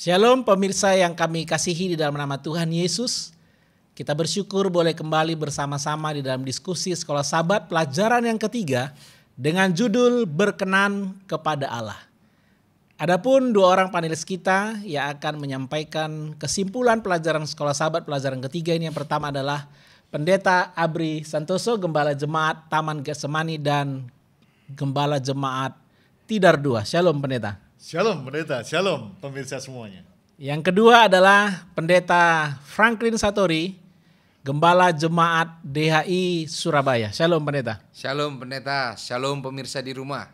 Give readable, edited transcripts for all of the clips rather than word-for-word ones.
Shalom pemirsa yang kami kasihi di dalam nama Tuhan Yesus. Kita bersyukur boleh kembali bersama-sama di dalam diskusi Sekolah Sabat pelajaran yang ketiga dengan judul Berkenan kepada Allah. Adapun dua orang panelis kita yang akan menyampaikan kesimpulan pelajaran Sekolah Sabat pelajaran ketiga ini. Yang pertama adalah Pendeta Abri Santoso, Gembala Jemaat Taman Getsemani dan Gembala Jemaat Tidar 2. Shalom Pendeta. Shalom pendeta, shalom pemirsa semuanya. Yang kedua adalah Pendeta Franklin Satori, Gembala Jemaat DHI Surabaya. Shalom Pendeta. Shalom pendeta, shalom pemirsa di rumah.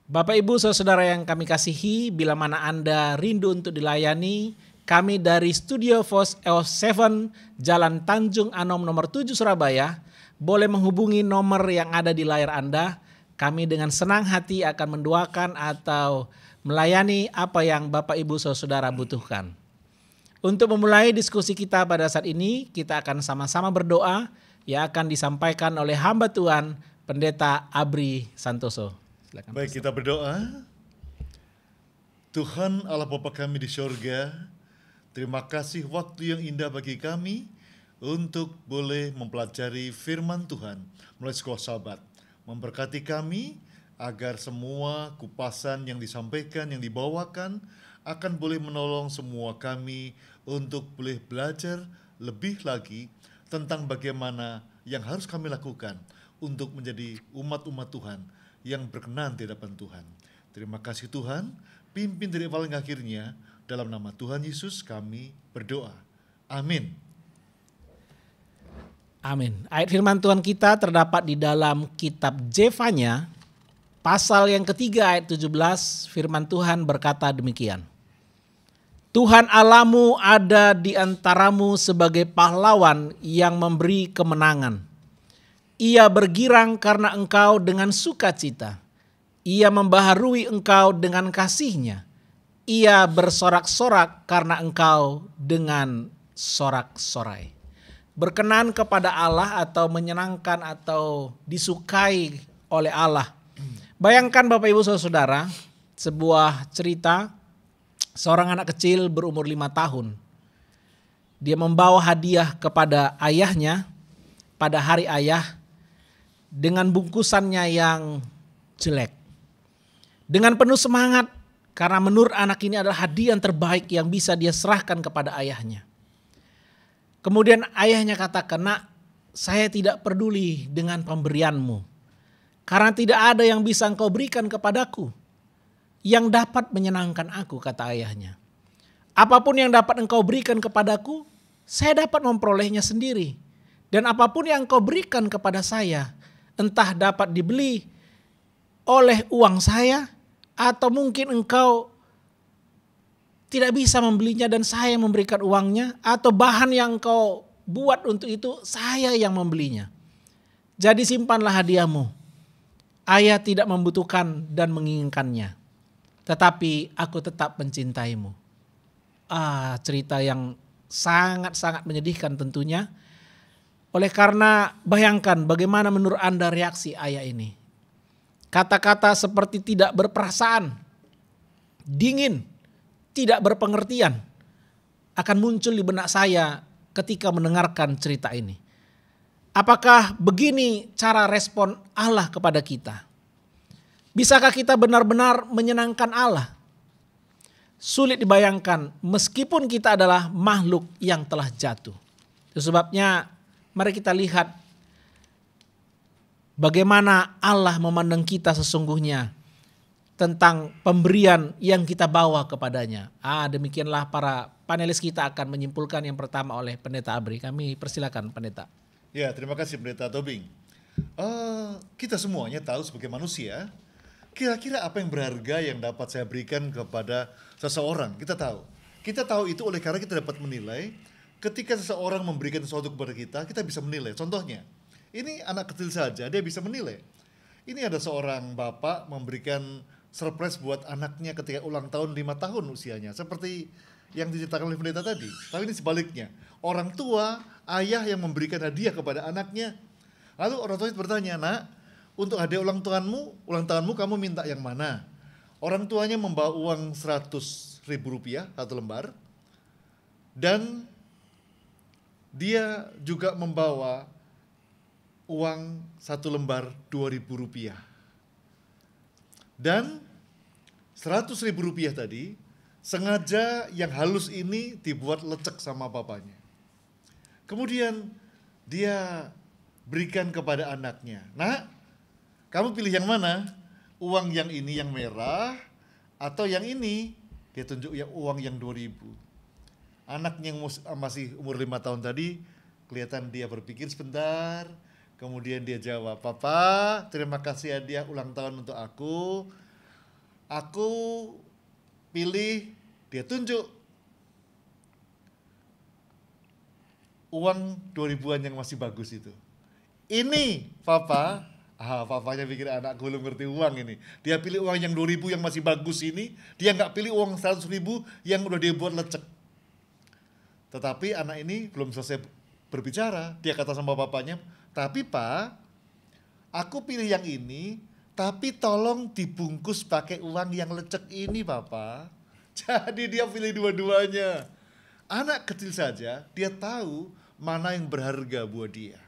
Bapak Ibu Saudara yang kami kasihi, bila mana Anda rindu untuk dilayani, kami dari Studio Voice of Seven Jalan Tanjung Anom nomor 7 Surabaya, boleh menghubungi nomor yang ada di layar Anda. Kami dengan senang hati akan mendoakan atau melayani apa yang Bapak Ibu Saudara butuhkan. Untuk memulai diskusi kita pada saat ini, kita akan sama-sama berdoa yang akan disampaikan oleh hamba Tuhan Pendeta Abri Santoso. Silakan, Baik, kita berdoa. Tuhan Allah Bapa kami di sorga, terima kasih waktu yang indah bagi kami untuk boleh mempelajari firman Tuhan melalui Sekolah Sabat. Memberkati kami agar semua kupasan yang disampaikan, yang dibawakan akan boleh menolong semua kami untuk boleh belajar lebih lagi tentang bagaimana yang harus kami lakukan untuk menjadi umat-umat Tuhan yang berkenan di hadapan Tuhan. Terima kasih Tuhan, pimpin dari awal hingga akhirnya, dalam nama Tuhan Yesus kami berdoa. Amin. Amin. Ayat firman Tuhan kita terdapat di dalam kitab Zefanya, pasal yang ketiga ayat 17, firman Tuhan berkata demikian. Tuhan Allahmu ada di antaramu sebagai pahlawan yang memberi kemenangan. Ia bergirang karena engkau dengan sukacita. Ia membaharui engkau dengan kasih-Nya. Ia bersorak-sorak karena engkau dengan sorak-sorai. Berkenan kepada Allah atau menyenangkan atau disukai oleh Allah. Bayangkan Bapak Ibu Saudara, sebuah cerita seorang anak kecil berumur 5 tahun. Dia membawa hadiah kepada ayahnya pada hari ayah dengan bungkusannya yang jelek. Dengan penuh semangat karena menurut anak ini adalah hadiah yang terbaik yang bisa dia serahkan kepada ayahnya. Kemudian ayahnya katakan, "Nak, saya tidak peduli dengan pemberianmu. Karena tidak ada yang bisa engkau berikan kepadaku yang dapat menyenangkan aku," kata ayahnya. "Apapun yang dapat engkau berikan kepadaku, saya dapat memperolehnya sendiri. Dan apapun yang engkau berikan kepada saya, entah dapat dibeli oleh uang saya, atau mungkin engkau tidak bisa membelinya dan saya yang memberikan uangnya, atau bahan yang engkau buat untuk itu saya yang membelinya. Jadi simpanlah hadiahmu. Ayah tidak membutuhkan dan menginginkannya, tetapi aku tetap mencintaimu." Cerita yang sangat-sangat menyedihkan tentunya. Oleh karena bayangkan bagaimana menurut Anda reaksi ayah ini. Kata-kata seperti tidak berperasaan, dingin, tidak berpengertian akan muncul di benak saya ketika mendengarkan cerita ini. Apakah begini cara respon Allah kepada kita? Bisakah kita benar-benar menyenangkan Allah? Sulit dibayangkan meskipun kita adalah makhluk yang telah jatuh. Itu sebabnya mari kita lihat bagaimana Allah memandang kita sesungguhnya tentang pemberian yang kita bawa kepadanya. Demikianlah para panelis kita akan menyimpulkan yang pertama oleh Pendeta Abri. Kami persilakan Pendeta. Ya, terima kasih Pendeta Tobing. Kita semuanya tahu sebagai manusia, kira-kira apa yang berharga yang dapat saya berikan kepada seseorang. Kita tahu itu oleh karena kita dapat menilai. Ketika seseorang memberikan sesuatu kepada kita bisa menilai. Contohnya, ini anak kecil saja dia bisa menilai. Ini ada seorang bapak memberikan surprise buat anaknya ketika ulang tahun 5 tahun usianya. Seperti yang diceritakan oleh pendeta tadi. Tapi ini sebaliknya. Orang tua, ayah yang memberikan hadiah kepada anaknya. Lalu orang tua itu bertanya, "Nak, untuk hadiah ulang tahunmu kamu minta yang mana?" Orang tuanya membawa uang 100 Rp100.000 satu lembar. Dan dia juga membawa uang satu lembar Rp2.000. Dan Rp100.000 tadi sengaja yang halus ini dibuat lecek sama bapaknya. Kemudian dia berikan kepada anaknya. Nah, kamu pilih yang mana? Uang yang ini yang merah atau yang ini? Dia tunjuk yang uang yang 2.000. Anaknya yang masih umur 5 tahun tadi, kelihatan dia berpikir sebentar, kemudian dia jawab, "Papa, terima kasih hadiah ulang tahun untuk aku. Aku pilih," dia tunjuk uang 2.000-an yang masih bagus itu. "Ini, Papa." Papanya pikir anakku belum ngerti uang ini. Dia pilih uang yang 2.000 yang masih bagus ini, dia nggak pilih uang 100.000 yang udah dia buat lecek. Tetapi anak ini belum selesai berbicara, dia kata sama bapaknya, "Tapi Pak, aku pilih yang ini, tapi tolong dibungkus pakai uang yang lecek ini, Papa." Jadi dia pilih dua-duanya. Anak kecil saja, dia tahu mana yang berharga buat dia.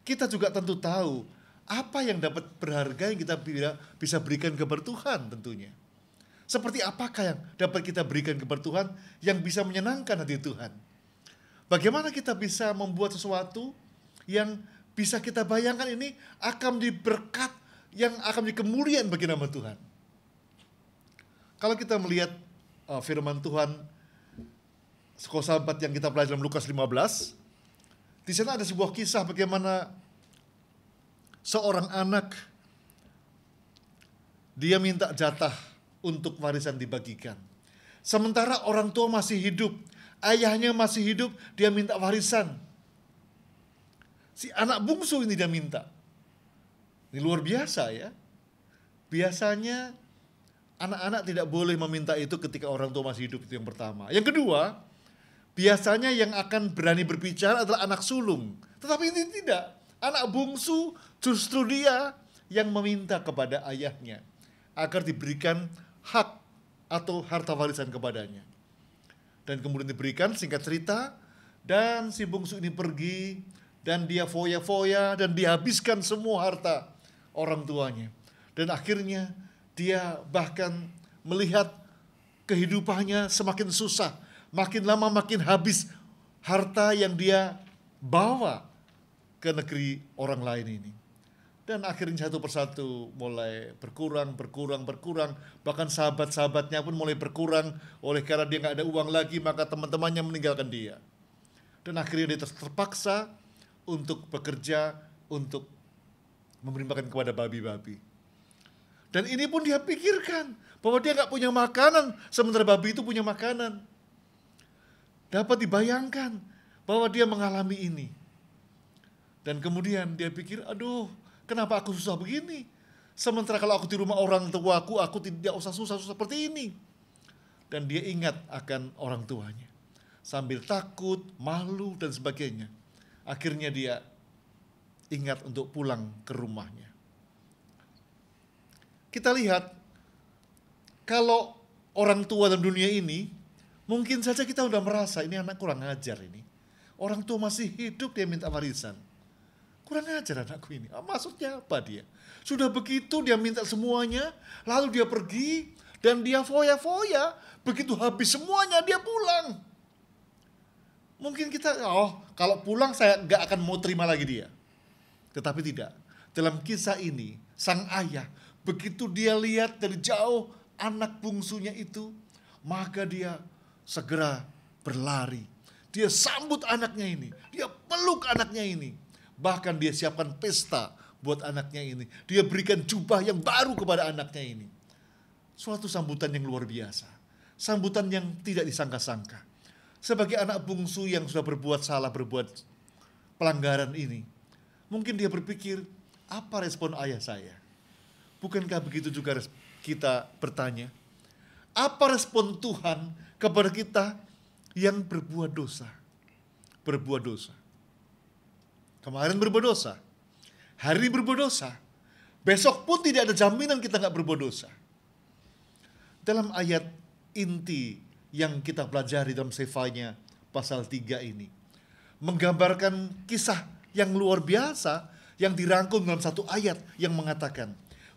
Kita juga tentu tahu apa yang dapat berharga yang kita bisa berikan kepada Tuhan tentunya. Seperti apakah yang dapat kita berikan kepada Tuhan yang bisa menyenangkan hati Tuhan. Bagaimana kita bisa membuat sesuatu yang bisa kita bayangkan ini akan diberkat, yang akan dikemuliaan bagi nama Tuhan. Kalau kita melihat firman Tuhan, sekolah sahabat yang kita pelajari dalam Lukas 15, di sana ada sebuah kisah bagaimana seorang anak, dia minta jatah untuk warisan dibagikan. Sementara orang tua masih hidup, ayahnya masih hidup, dia minta warisan. Si anak bungsu ini dia minta. Ini luar biasa ya. Biasanya anak-anak tidak boleh meminta itu ketika orang tua masih hidup, itu yang pertama. Yang kedua, biasanya yang akan berani berbicara adalah anak sulung. Tetapi ini tidak. Anak bungsu justru dia yang meminta kepada ayahnya agar diberikan hak atau harta warisan kepadanya. Dan kemudian diberikan, singkat cerita, dan si bungsu ini pergi dan dia foya-foya dan dihabiskan semua harta orang tuanya. Dan akhirnya dia bahkan melihat kehidupannya semakin susah. Makin lama makin habis harta yang dia bawa ke negeri orang lain ini. Dan akhirnya satu persatu mulai berkurang. Bahkan sahabat-sahabatnya pun mulai berkurang. Oleh karena dia gak ada uang lagi, maka teman-temannya meninggalkan dia. Dan akhirnya dia terpaksa untuk bekerja, untuk memberi makan kepada babi-babi. Dan ini pun dia pikirkan, bahwa dia gak punya makanan, sementara babi itu punya makanan. Dapat dibayangkan bahwa dia mengalami ini. Dan kemudian dia pikir, aduh, kenapa aku susah begini? Sementara kalau aku di rumah orang tuaku, aku tidak usah susah seperti ini. Dan dia ingat akan orang tuanya. Sambil takut, malu, dan sebagainya. Akhirnya dia ingat untuk pulang ke rumahnya. Kita lihat, kalau orang tua dalam dunia ini, mungkin saja kita udah merasa, ini anak kurang ajar ini. Orang tua masih hidup, dia minta warisan. Kurang ajar anakku ini. Maksudnya apa dia? Sudah begitu dia minta semuanya, lalu dia pergi, dan dia foya-foya. Begitu habis semuanya, dia pulang. Mungkin kita, kalau pulang saya gak akan mau terima lagi dia. Tetapi tidak. Dalam kisah ini, sang ayah, begitu dia lihat dari jauh anak bungsunya itu, maka dia segera berlari. Dia sambut anaknya ini, dia peluk anaknya ini. Bahkan dia siapkan pesta buat anaknya ini. Dia berikan jubah yang baru kepada anaknya ini. Suatu sambutan yang luar biasa. Sambutan yang tidak disangka-sangka. Sebagai anak bungsu yang sudah berbuat salah, berbuat pelanggaran ini, mungkin dia berpikir, apa respon ayah saya? Bukankah begitu juga kita bertanya? Apa respon Tuhan kepada kita yang berbuat dosa? Berbuat dosa. Kemarin berbuat dosa, hari ini berbuat dosa, besok pun tidak ada jaminan kita nggak berbuat dosa. Dalam ayat inti yang kita pelajari dalam Sefanya pasal 3 ini. Menggambarkan kisah yang luar biasa yang dirangkum dalam satu ayat yang mengatakan,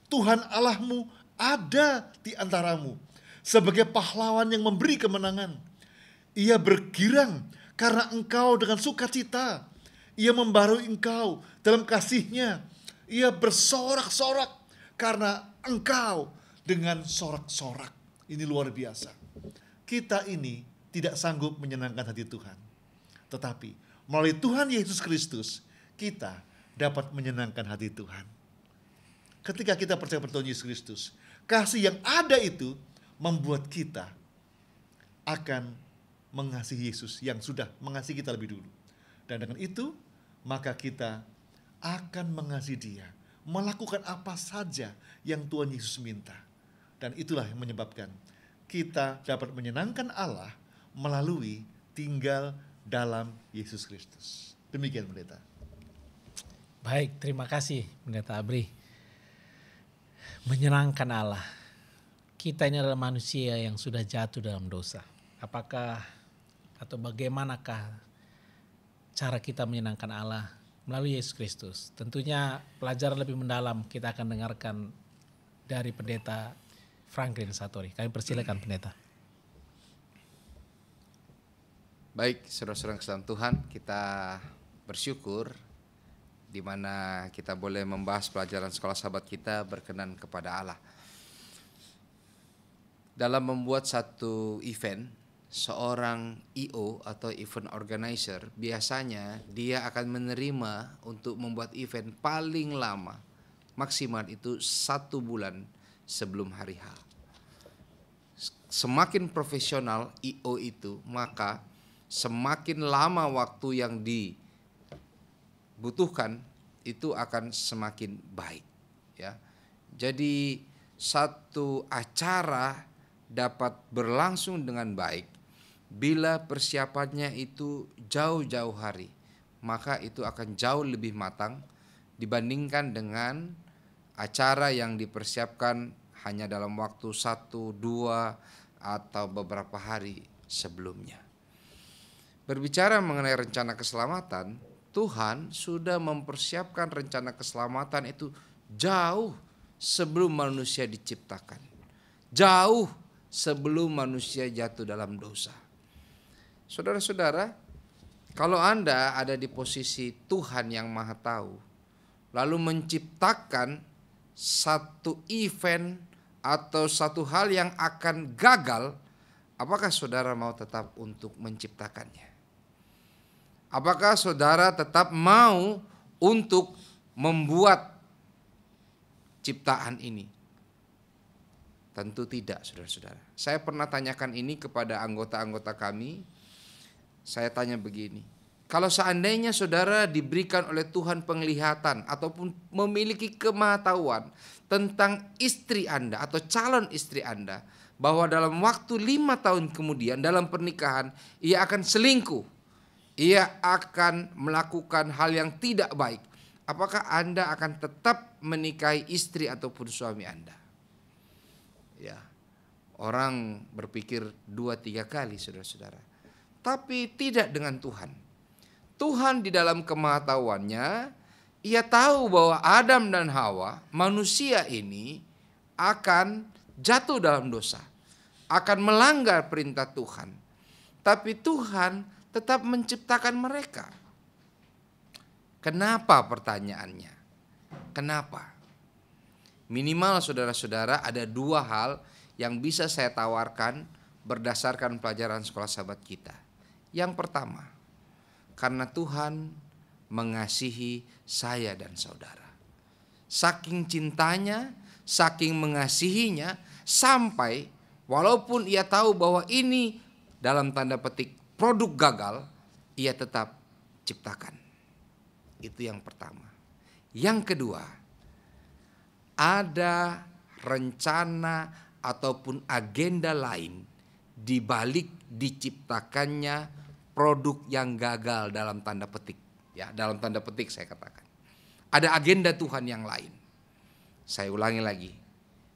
Tuhan Allahmu ada di antaramu sebagai pahlawan yang memberi kemenangan. Ia bergirang karena engkau dengan sukacita. Ia membarui engkau dalam kasih-Nya. Ia bersorak-sorak karena engkau dengan sorak-sorak. Ini luar biasa. Kita ini tidak sanggup menyenangkan hati Tuhan. Tetapi melalui Tuhan Yesus Kristus, kita dapat menyenangkan hati Tuhan. Ketika kita percaya pada Tuhan Yesus Kristus, kasih yang ada itu membuat kita akan mengasihi Yesus yang sudah mengasihi kita lebih dulu. Dan dengan itu, maka kita akan mengasihi Dia, melakukan apa saja yang Tuhan Yesus minta. Dan itulah yang menyebabkan kita dapat menyenangkan Allah melalui tinggal dalam Yesus Kristus. Demikian, Pendeta. Baik, terima kasih Pendeta Abri. Menyenangkan Allah. Kita ini adalah manusia yang sudah jatuh dalam dosa. Apakah atau bagaimanakah cara kita menyenangkan Allah melalui Yesus Kristus? Tentunya pelajaran lebih mendalam kita akan dengarkan dari Pendeta Franklin Satori. Kami persilakan Pendeta. Baik, saudara-saudara kesalahan Tuhan, kita bersyukur di mana kita boleh membahas pelajaran sekolah sahabat kita berkenan kepada Allah. Dalam membuat satu event, seorang I.O. atau event organizer biasanya dia akan menerima untuk membuat event paling lama, maksimal itu 1 bulan sebelum hari H. Semakin profesional I.O. itu, maka semakin lama waktu yang dibutuhkan itu akan semakin baik, ya. Jadi satu acara dapat berlangsung dengan baik bila persiapannya itu jauh-jauh hari, maka itu akan jauh lebih matang dibandingkan dengan acara yang dipersiapkan hanya dalam waktu 1, 2 atau beberapa hari sebelumnya. Berbicara mengenai rencana keselamatan, Tuhan sudah mempersiapkan rencana keselamatan itu jauh sebelum manusia diciptakan. Jauh sebelum manusia jatuh dalam dosa. Saudara-saudara, kalau Anda ada di posisi Tuhan yang Maha Tahu, lalu menciptakan satu event atau satu hal yang akan gagal, apakah saudara mau tetap untuk menciptakannya? Apakah saudara tetap mau untuk membuat ciptaan ini? Tentu tidak, saudara-saudara. Saya pernah tanyakan ini kepada anggota-anggota kami. Saya tanya begini, kalau seandainya saudara diberikan oleh Tuhan penglihatan ataupun memiliki kemahatauan tentang istri Anda atau calon istri Anda, bahwa dalam waktu 5 tahun kemudian dalam pernikahan ia akan selingkuh, ia akan melakukan hal yang tidak baik, apakah Anda akan tetap menikahi istri ataupun suami Anda? Ya, orang berpikir 2-3 kali, saudara-saudara. Tapi tidak dengan Tuhan. Tuhan di dalam kemahatauannya, Ia tahu bahwa Adam dan Hawa, manusia ini akan jatuh dalam dosa, akan melanggar perintah Tuhan. Tapi Tuhan tetap menciptakan mereka. Kenapa pertanyaannya? Kenapa? Minimal saudara-saudara ada 2 hal yang bisa saya tawarkan berdasarkan pelajaran sekolah sahabat kita. Yang pertama, karena Tuhan mengasihi saya dan saudara. Saking cintanya, saking mengasihinya, sampai walaupun ia tahu bahwa ini dalam tanda petik produk gagal, ia tetap ciptakan. Itu yang pertama. Yang kedua, ada rencana ataupun agenda lain di balik diciptakannya produk yang gagal dalam tanda petik. Ya, dalam tanda petik saya katakan. Ada agenda Tuhan yang lain. Saya ulangi lagi.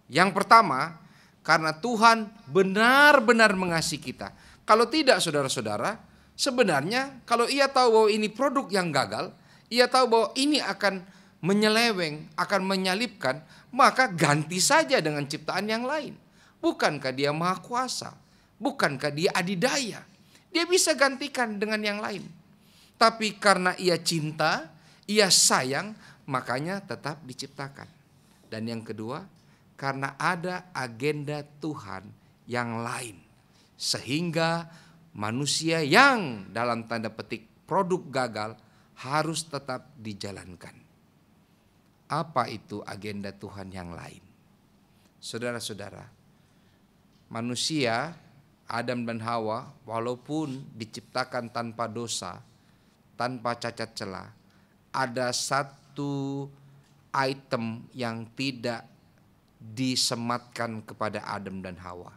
Yang pertama, Karena Tuhan benar-benar mengasihi kita. Kalau tidak saudara-saudara, sebenarnya kalau ia tahu bahwa ini produk yang gagal, ia tahu bahwa ini akan menyeleweng, akan menyalipkan, maka ganti saja dengan ciptaan yang lain. Bukankah dia maha kuasa? Bukankah dia adidaya? Dia bisa gantikan dengan yang lain. Tapi karena ia cinta, ia sayang, makanya tetap diciptakan. Dan yang kedua, karena ada agenda Tuhan yang lain. Sehingga manusia yang dalam tanda petik produk gagal harus tetap dijalankan. Apa itu agenda Tuhan yang lain? Saudara-saudara, manusia Adam dan Hawa walaupun diciptakan tanpa dosa, tanpa cacat celah, ada satu item yang tidak disematkan kepada Adam dan Hawa.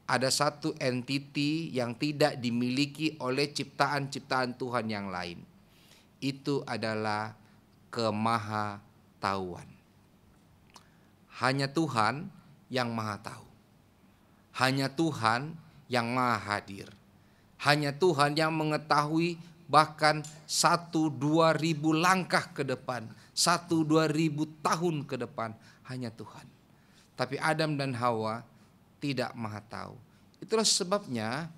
Ada satu entiti yang tidak dimiliki oleh ciptaan-ciptaan Tuhan yang lain. Itu adalah kemahatauan. Hanya Tuhan yang maha tahu. Hanya Tuhan yang maha hadir. Hanya Tuhan yang mengetahui bahkan 1-2 ribu langkah ke depan, 1-2 ribu tahun ke depan, hanya Tuhan. Tapi Adam dan Hawa tidak maha tahu. Itulah sebabnya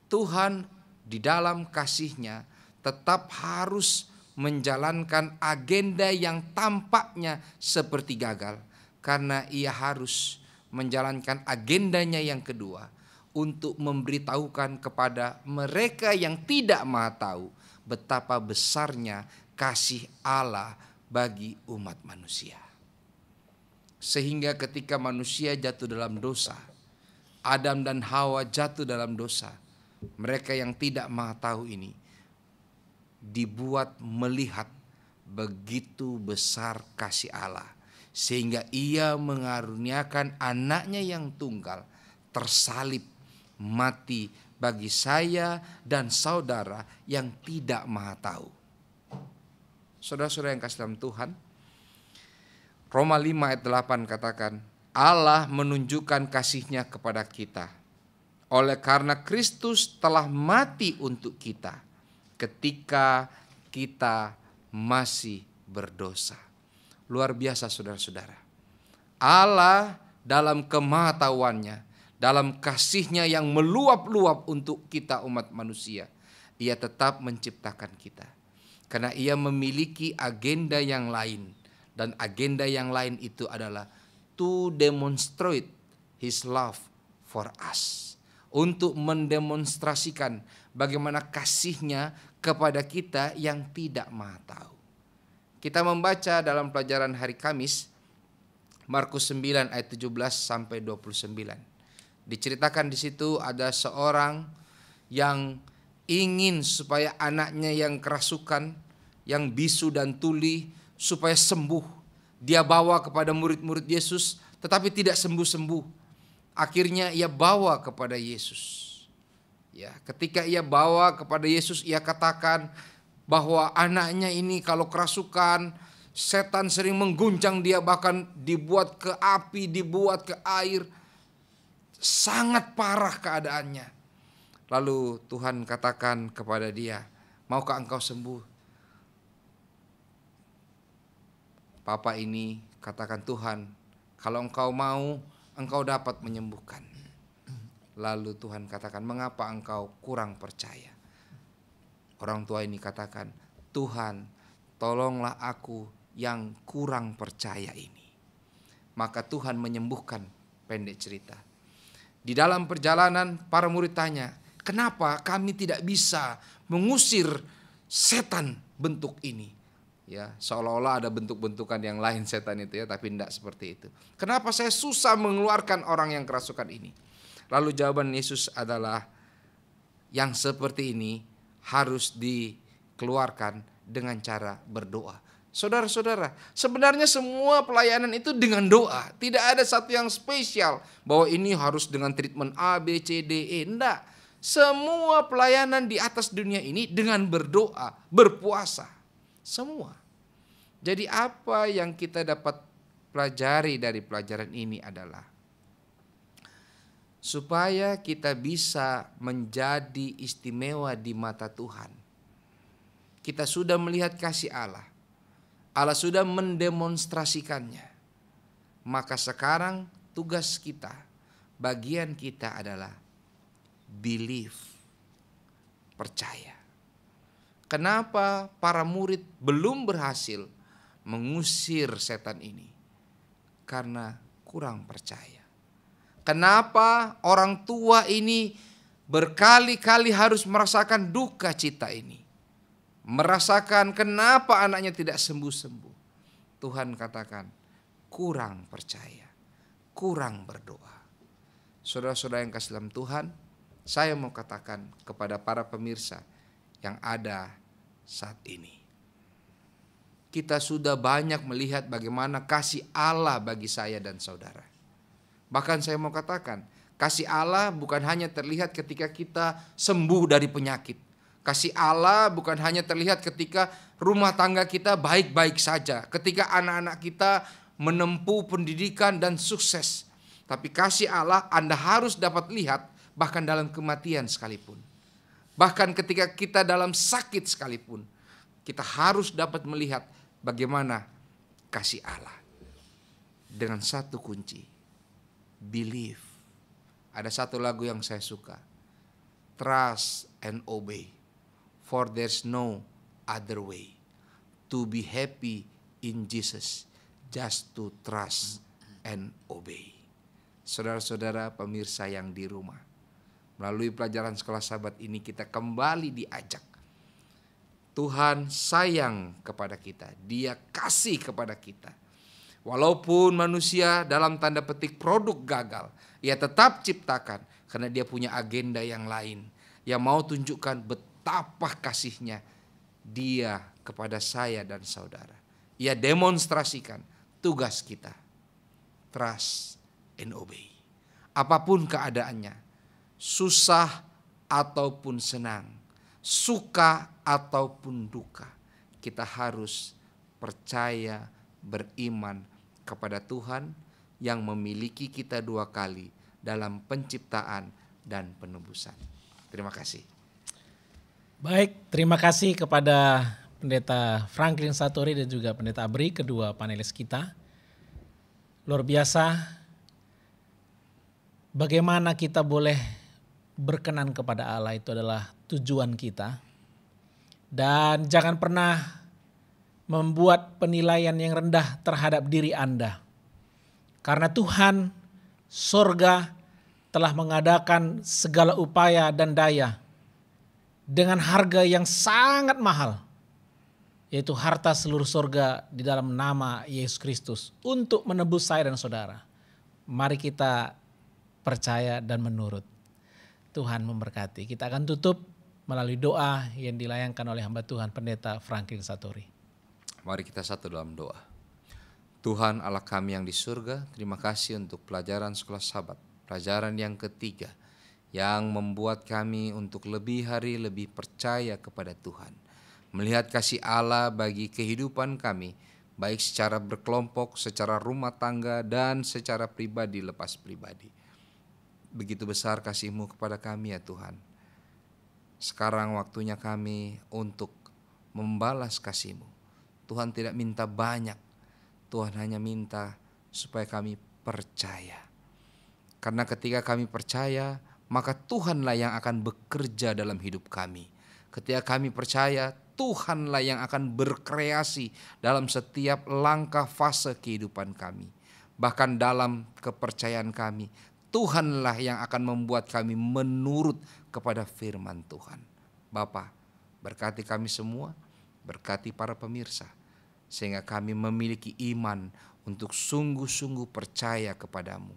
Tuhan di dalam kasih-Nya tetap harus menjalankan agenda yang tampaknya seperti gagal. Karena ia harus menjalankan agendanya yang kedua, untuk memberitahukan kepada mereka yang tidak maha tahu betapa besarnya kasih Allah bagi umat manusia. Sehingga ketika manusia jatuh dalam dosa, Adam dan Hawa jatuh dalam dosa, mereka yang tidak maha tahu ini dibuat melihat begitu besar kasih Allah, sehingga ia mengaruniakan anaknya yang tunggal tersalib mati bagi saya dan saudara yang tidak maha tahu. Saudara-saudara yang kasih dalam Tuhan, Roma 5 ayat 8 katakan, Allah menunjukkan kasih-Nya kepada kita oleh karena Kristus telah mati untuk kita ketika kita masih berdosa. Luar biasa saudara-saudara. Allah dalam kemahatauannya, dalam kasih-Nya yang meluap-luap untuk kita umat manusia, ia tetap menciptakan kita. Karena ia memiliki agenda yang lain. Dan agenda yang lain itu adalah to demonstrate His love for us. Untuk mendemonstrasikan bagaimana kasih-Nya kepada kita yang tidak maha tahu. Kita membaca dalam pelajaran hari Kamis, Markus 9 ayat 17 sampai 29. Diceritakan di situ ada seorang yang ingin supaya anaknya yang kerasukan, yang bisu dan tuli, supaya sembuh. Dia bawa kepada murid-murid Yesus, tetapi tidak sembuh-sembuh. Akhirnya ia bawa kepada Yesus. Ya, ketika ia bawa kepada Yesus, ia katakan bahwa anaknya ini kalau kerasukan, setan sering mengguncang dia, bahkan dibuat ke api, dibuat ke air. Sangat parah keadaannya. Lalu Tuhan katakan kepada dia, maukah engkau sembuh? Papa ini katakan, Tuhan, kalau engkau mau, engkau dapat menyembuhkan. Lalu Tuhan katakan, mengapa engkau kurang percaya? Orang tua ini katakan, Tuhan, tolonglah aku yang kurang percaya ini. Maka Tuhan menyembuhkan, pendek cerita. Di dalam perjalanan para murid tanya, kenapa kami tidak bisa mengusir setan bentuk ini? Ya, seolah-olah ada bentuk-bentukan yang lain setan itu ya, tapi tidak seperti itu. Kenapa saya susah mengeluarkan orang yang kerasukan ini? Lalu jawaban Yesus adalah, yang seperti ini harus dikeluarkan dengan cara berdoa. Saudara-saudara, sebenarnya semua pelayanan itu dengan doa. Tidak ada satu yang spesial bahwa ini harus dengan treatment A, B, C, D, E. Enggak. Semua pelayanan di atas dunia ini dengan berdoa, berpuasa. Semua. Jadi apa yang kita dapat pelajari dari pelajaran ini adalah supaya kita bisa menjadi istimewa di mata Tuhan. Kita sudah melihat kasih Allah. Allah sudah mendemonstrasikannya. Maka sekarang tugas kita, bagian kita adalah believe, percaya. Kenapa para murid belum berhasil mengusir setan ini? Karena kurang percaya. Kenapa orang tua ini berkali-kali harus merasakan duka cita ini? Merasakan kenapa anaknya tidak sembuh-sembuh. Tuhan katakan, kurang percaya, kurang berdoa. Saudara-saudara yang kasih dalam Tuhan, saya mau katakan kepada para pemirsa yang ada saat ini. Kita sudah banyak melihat bagaimana kasih Allah bagi saya dan saudara. Bahkan saya mau katakan, kasih Allah bukan hanya terlihat ketika kita sembuh dari penyakit. Kasih Allah bukan hanya terlihat ketika rumah tangga kita baik-baik saja, ketika anak-anak kita menempuh pendidikan dan sukses. Tapi kasih Allah Anda harus dapat lihat bahkan dalam kematian sekalipun. Bahkan ketika kita dalam sakit sekalipun, kita harus dapat melihat bagaimana kasih Allah. Dengan satu kunci, believe. Ada satu lagu yang saya suka, trust and obey. For there's no other way to be happy in Jesus, just to trust and obey. Saudara-saudara pemirsa yang di rumah, melalui pelajaran Sekolah Sabat ini kita kembali diajak. Tuhan sayang kepada kita, Dia kasih kepada kita. Walaupun manusia dalam tanda petik produk gagal, Ia tetap ciptakan karena Dia punya agenda yang lain. Ia mau tunjukkan betapa kasihnya Dia kepada saya dan saudara. Ia demonstrasikan tugas kita, trust and obey. Apapun keadaannya, susah ataupun senang, suka ataupun duka, kita harus percaya, beriman kepada Tuhan yang memiliki kita dua kali dalam penciptaan dan penebusan. Terima kasih. Baik, terima kasih kepada Pendeta Franklin Satori dan juga Pendeta Abri, kedua panelis kita. Luar biasa bagaimana kita boleh berkenan kepada Allah, itu adalah tujuan kita. Dan jangan pernah membuat penilaian yang rendah terhadap diri Anda. Karena Tuhan, sorga telah mengadakan segala upaya dan daya dengan harga yang sangat mahal, yaitu harta seluruh sorga di dalam nama Yesus Kristus untuk menebus saya dan saudara. Mari kita percaya dan menurut. Tuhan memberkati. Kita akan tutup melalui doa yang dilayangkan oleh hamba Tuhan Pendeta Franklin Satori. Mari kita satu dalam doa. Tuhan Allah kami yang di surga, terima kasih untuk pelajaran Sekolah Sabat, pelajaran yang ketiga yang membuat kami untuk lebih hari lebih percaya kepada Tuhan. Melihat kasih Allah bagi kehidupan kami, baik secara berkelompok, secara rumah tangga, dan secara pribadi lepas pribadi. Begitu besar kasih-Mu kepada kami ya Tuhan. Sekarang waktunya kami untuk membalas kasih-Mu. Tuhan tidak minta banyak, Tuhan hanya minta supaya kami percaya. Karena ketika kami percaya, maka Tuhanlah yang akan bekerja dalam hidup kami. Ketika kami percaya, Tuhanlah yang akan berkreasi dalam setiap langkah fase kehidupan kami. Bahkan dalam kepercayaan kami, Tuhanlah yang akan membuat kami menurut kepada firman Tuhan. Bapa, berkati kami semua, berkati para pemirsa, sehingga kami memiliki iman untuk sungguh-sungguh percaya kepadamu.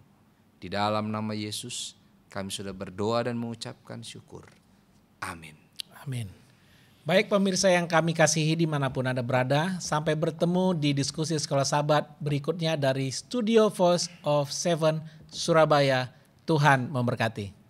Di dalam nama Yesus, kami sudah berdoa dan mengucapkan syukur. Amin. Amin. Baik pemirsa yang kami kasihi dimanapun Anda berada, sampai bertemu di diskusi Sekolah Sabat berikutnya dari Studio Voice of Seven Surabaya. Tuhan memberkati.